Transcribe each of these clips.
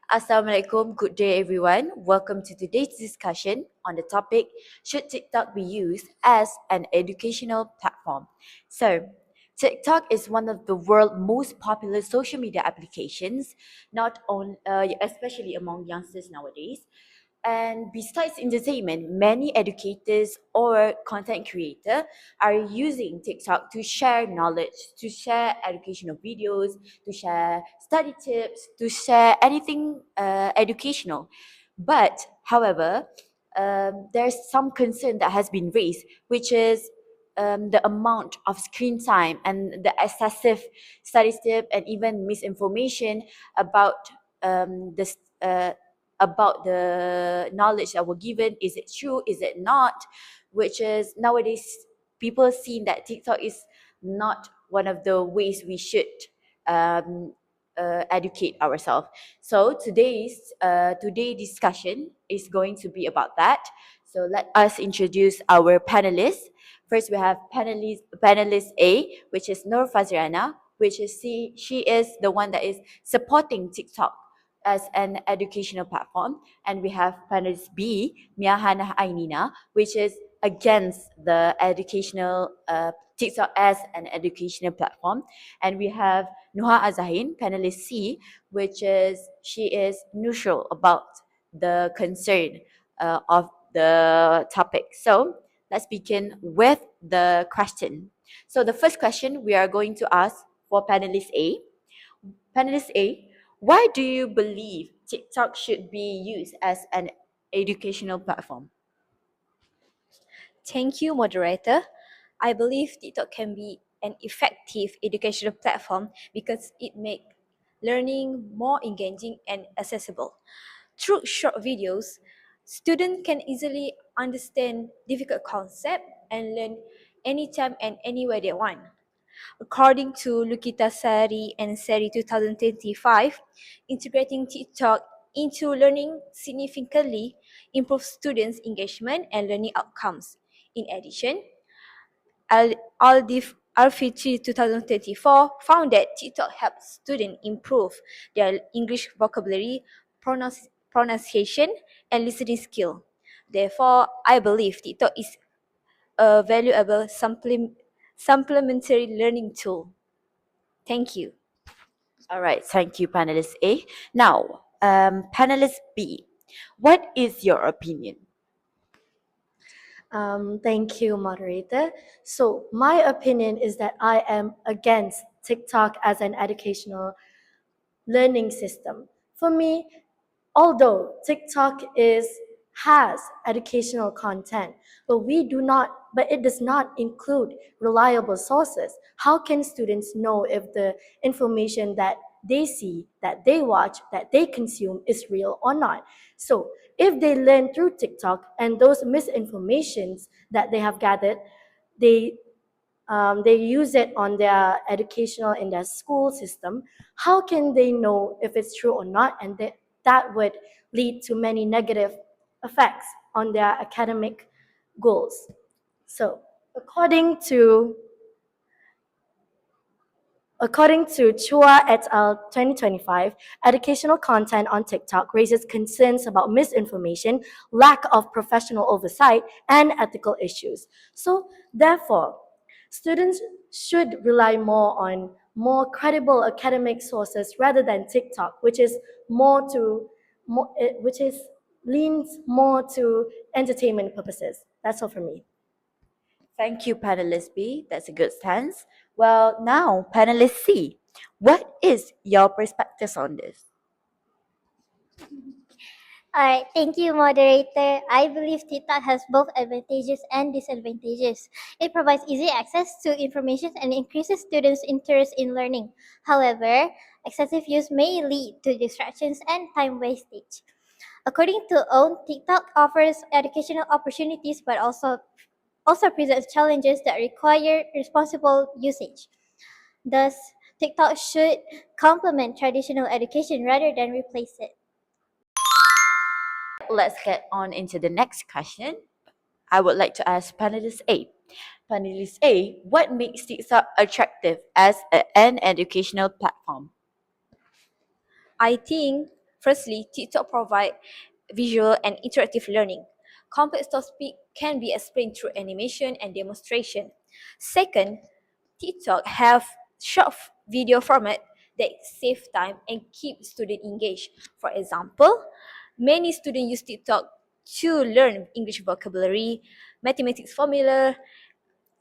Assalamualaikum, good day everyone. Welcome to today's discussion on the topic, should TikTok be used as an educational platform? So, TikTok is one of the world's most popular social media applications, especially among youngsters nowadays. And besides entertainment, many educators or content creators are using TikTok to share knowledge, to share educational videos, to share study tips, to share anything educational. But, however, there's some concern that has been raised, which is the amount of screen time and the excessive study tip and even misinformation about this. About the knowledge that were given. Is it true? Is it not? Which is nowadays people see that TikTok is not one of the ways we should um, educate ourselves. So today discussion is going to be about that. So let us introduce our panelists. First, we have panelist A, which is Nur Fazriana, which is she is the one that is supporting TikTok as an educational platform. And we have panelist B, Miahana Ainina, which is against the educational TikTok as an educational platform. And we have Nuha Azahin, panelist C, which is she is neutral about the concern of the topic. So let's begin with the question. So the first question we are going to ask for panelist A. Panelist A, why do you believe TikTok should be used as an educational platform? Thank you, moderator. I believe TikTok can be an effective educational platform because it makes learning more engaging and accessible. Through short videos, students can easily understand difficult concepts and learn anytime and anywhere they want. According to Lukita Sari and Sari 2025, integrating TikTok into learning significantly improves students' engagement and learning outcomes. In addition, Alfitri 2024 found that TikTok helps students improve their English vocabulary, pronunciation, and listening skill. Therefore, I believe TikTok is a valuable supplementary learning tool. Thank you. All right, thank you, panelist A. Now, panelist B, what is your opinion? Thank you, moderator. So, my opinion is that I am against TikTok as an educational learning system. For me, although TikTok has educational content, but it does not include reliable sources. How can students know if the information that they see, that they watch, that they consume is real or not? So if they learn through TikTok and those misinformations that they have gathered, they they use it on their educational in their school system. How can they know if it's true or not? And that would lead to many negative effects on their academic goals. So, according to According to Chua et al. 2025, educational content on TikTok raises concerns about misinformation, lack of professional oversight, and ethical issues. So, therefore, students should rely more on more credible academic sources rather than TikTok, which is which is leans more to entertainment purposes. That's all for me. Thank you, panelist B. That's a good stance. Well, now, panelist C, what is your perspective on this? Alright, thank you, moderator. I believe TikTok has both advantages and disadvantages. It provides easy access to information and increases students' interest in learning. However, excessive use may lead to distractions and time wastage. According to OWN, TikTok offers educational opportunities but also presents challenges that require responsible usage. Thus, TikTok should complement traditional education rather than replace it. Let's get on into the next question. I would like to ask panelist A. Panelist A, what makes TikTok attractive as an educational platform? I think Firstly, TikTok provide visual and interactive learning. Complex topics can be explained through animation and demonstration. Second, TikTok have short video format that save time and keep students engaged. For example, many students use TikTok to learn English vocabulary, mathematics formula,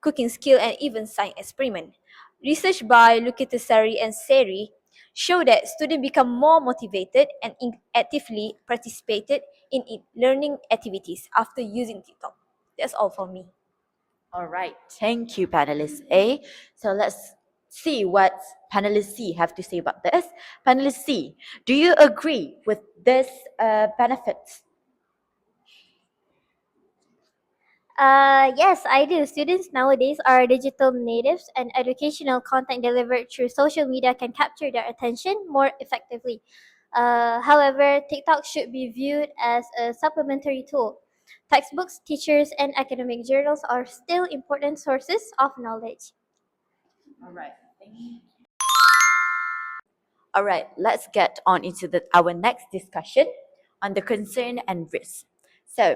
cooking skill, and even science experiment. Research by Lukitasari and Seri show that students become more motivated and actively participated in learning activities after using TikTok. That's all for me. All right. Thank you, panelist A. So let's see what panelist C have to say about this. Panelist C, do you agree with this benefits? Yes, I do. Students nowadays are digital natives, and educational content delivered through social media can capture their attention more effectively. However, TikTok should be viewed as a supplementary tool. Textbooks, teachers, and academic journals are still important sources of knowledge. All right. All right, let's get on into our next discussion on the concern and risk. So,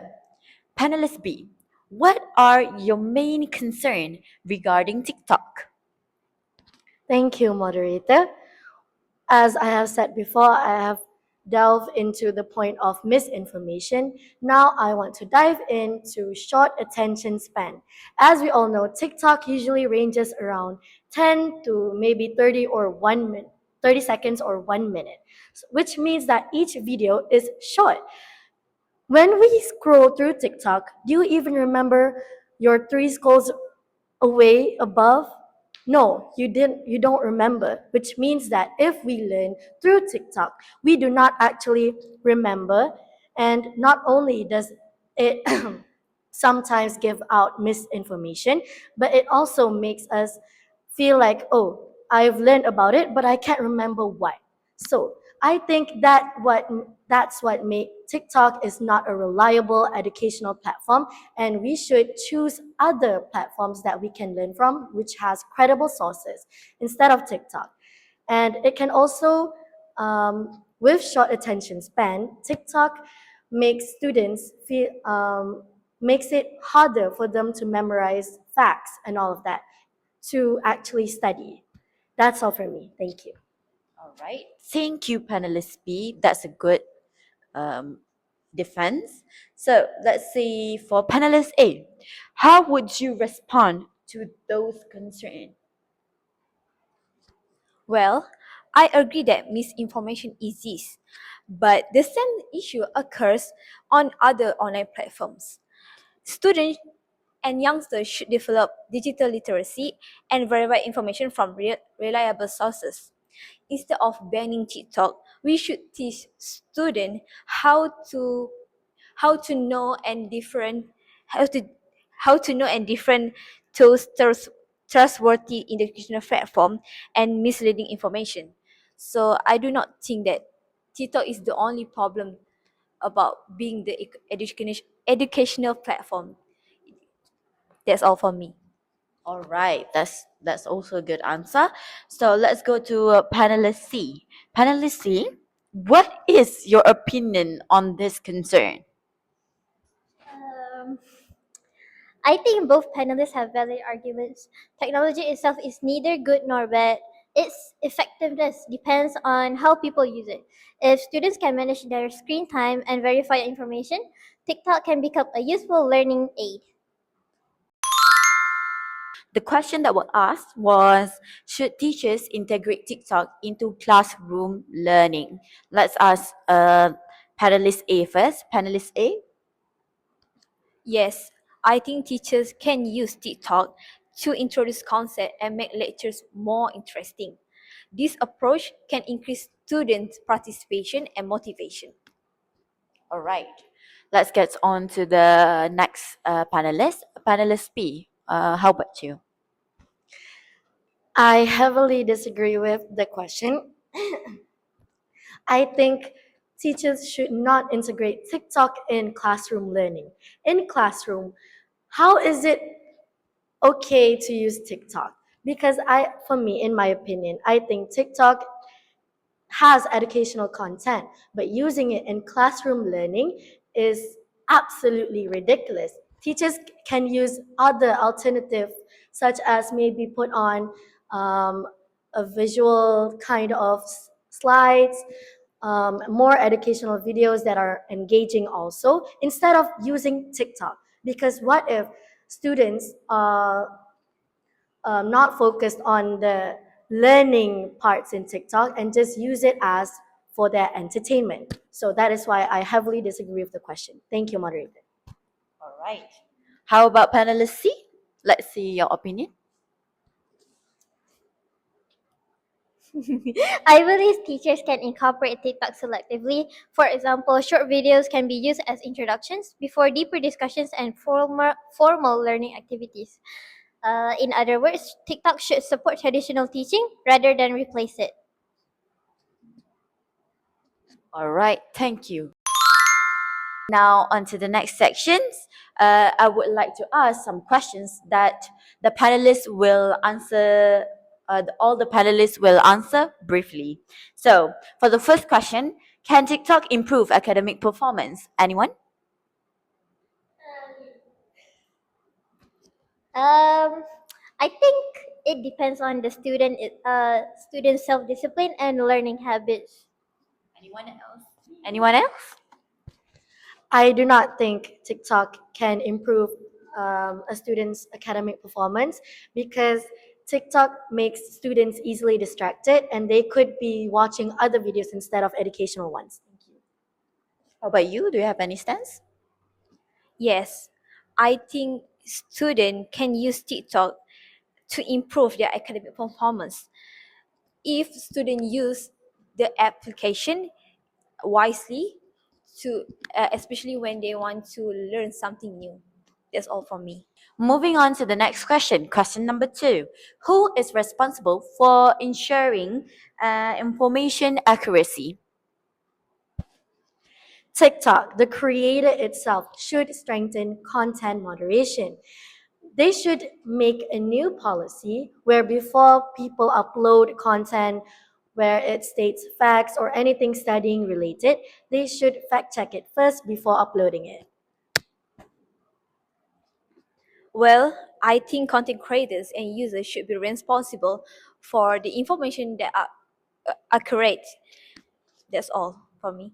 panelist B, what are your main concern regarding TikTok? Thank you, moderator. As I have said before, I have delved into the point of misinformation. Now I want to dive into short attention span. As we all know, TikTok usually ranges around 10 to maybe 30 or 1 minute. 30 seconds or 1 minute, which means that each video is short. When we scroll through TikTok, do you even remember your three scrolls away above? No, you didn't. You don't remember, which means that if we learn through TikTok, we do not actually remember, and not only does it sometimes give out misinformation, but it also makes us feel like, oh, I've learned about it, but I can't remember what. So I think that's what made TikTok is not a reliable educational platform, and we should choose other platforms that we can learn from, which has credible sources instead of TikTok. And it can also, with short attention span, TikTok makes students feel makes it harder for them to memorize facts and all of that to actually study. That's all for me. Thank you. All right. Thank you, panelist B. That's a good um, defense. So let's see for panelist A, how would you respond to those concerns? Well, I agree that misinformation exists, but the same issue occurs on other online platforms. Students and youngsters should develop digital literacy and verify information from reliable sources. Instead of banning TikTok, we should teach students how to know and different how to how to know and different those trustworthy educational platform and misleading information. So I do not think that TikTok is the only problem about being the educational platform. That's all for me. All right, that's also a good answer. So let's go to panelist C. Panelist C, what is your opinion on this concern? Um, I think both panelists have valid arguments. Technology itself is neither good nor bad. Its effectiveness depends on how people use it. If students can manage their screen time and verify information, TikTok can become a useful learning aid. The question that was asked was, should teachers integrate TikTok into classroom learning? Let's ask panelist A first. Panelist A. Yes, I think teachers can use TikTok to introduce concept and make lectures more interesting. This approach can increase students' participation and motivation. All right. Let's get on to the next panelist. Panelist B. How about you? I heavily disagree with the question. I think teachers should not integrate TikTok in classroom learning. In classroom, how is it okay to use TikTok? Because for me, in my opinion, I think TikTok has educational content, but using it in classroom learning is absolutely ridiculous. Teachers can use other alternatives, such as maybe put on a visual kind of slides, more educational videos that are engaging also, instead of using TikTok. Because what if students are not focused on the learning parts in TikTok and just use it as for their entertainment? So that is why I heavily disagree with the question. Thank you, moderator. All right. How about panelist C? Let's see your opinion. I believe teachers can incorporate TikTok selectively. For example, short videos can be used as introductions before deeper discussions and formal learning activities. In other words, TikTok should support traditional teaching rather than replace it. All right, thank you. Now, on to the next sections. I would like to ask some questions that the panelists will answer. All the panelists will answer briefly. So, for the first question, can TikTok improve academic performance? Anyone? Um, I think it depends on the student self-discipline and learning habits. Anyone else? Anyone else? I do not think TikTok can improve a student's academic performance, because TikTok makes students easily distracted and they could be watching other videos instead of educational ones. Thank you. How about you? Do you have any stance? Yes, I think students can use TikTok to improve their academic performance. If students use the application wisely, to especially when they want to learn something new. That's all from me. Moving on to the next question. Question number 2. Who is responsible for ensuring information accuracy? TikTok, the creator itself, should strengthen content moderation. They should make a new policy where before people upload content where it states facts or anything studying related, they should fact check it first before uploading it. Well, I think content creators and users should be responsible for the information that are accurate. That's all for me.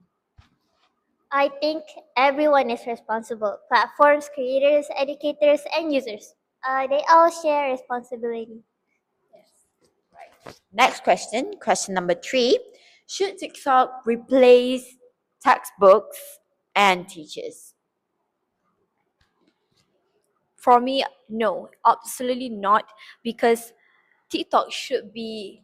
I think everyone is responsible. Platforms, creators, educators, and users. They all share responsibility. Next question. Question number 3. Should TikTok replace textbooks and teachers? For me, no, absolutely not, because TikTok should be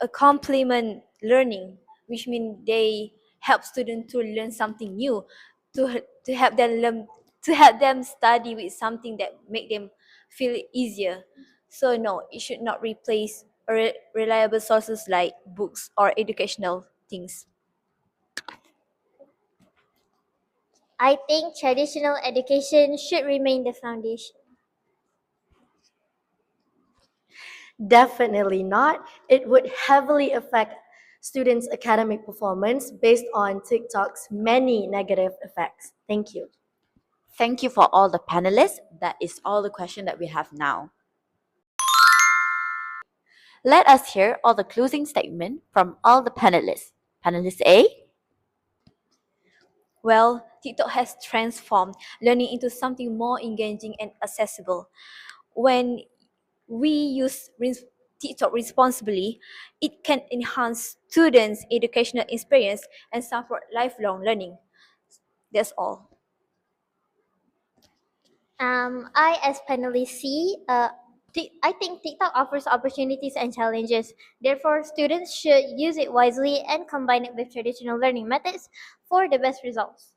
a complement learning, which means they help students to learn something new, to help them learn, to help them study with something that make them feel easier. So no, it should not replace reliable sources like books or educational things. I think traditional education should remain the foundation. Definitely not. It would heavily affect students' academic performance based on TikTok's many negative effects. Thank you. Thank you for all the panelists. That is all the questions that we have now. Let us hear all the closing statement from all the panelists. Panelist A? Well, TikTok has transformed learning into something more engaging and accessible. When we use TikTok responsibly, it can enhance students' educational experience and support lifelong learning. That's all. I, as panelist C, I think TikTok offers opportunities and challenges. Therefore, students should use it wisely and combine it with traditional learning methods for the best results.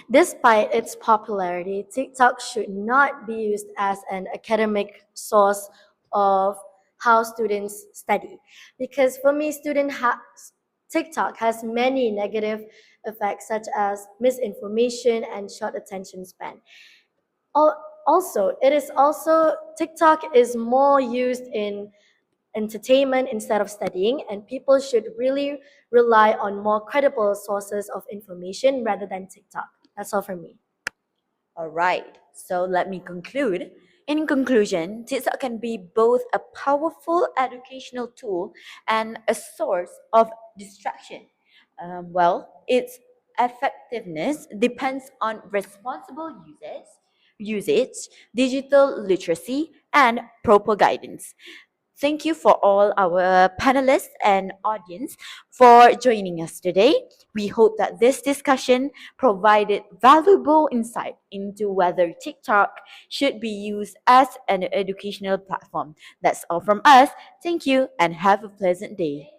Despite its popularity, TikTok should not be used as an academic source of how students study. Because for me, TikTok has many negative effects such as misinformation and short attention span. also, TikTok is more used in entertainment instead of studying, and people should really rely on more credible sources of information rather than TikTok. That's all from me. Alright, so let me conclude. In conclusion, TikTok can be both a powerful educational tool and a source of distraction. Its effectiveness depends on responsible usage, digital literacy, and proper guidance. Thank you for all our panelists and audience for joining us today. We hope that this discussion provided valuable insight into whether TikTok should be used as an educational platform. That's all from us. Thank you and have a pleasant day.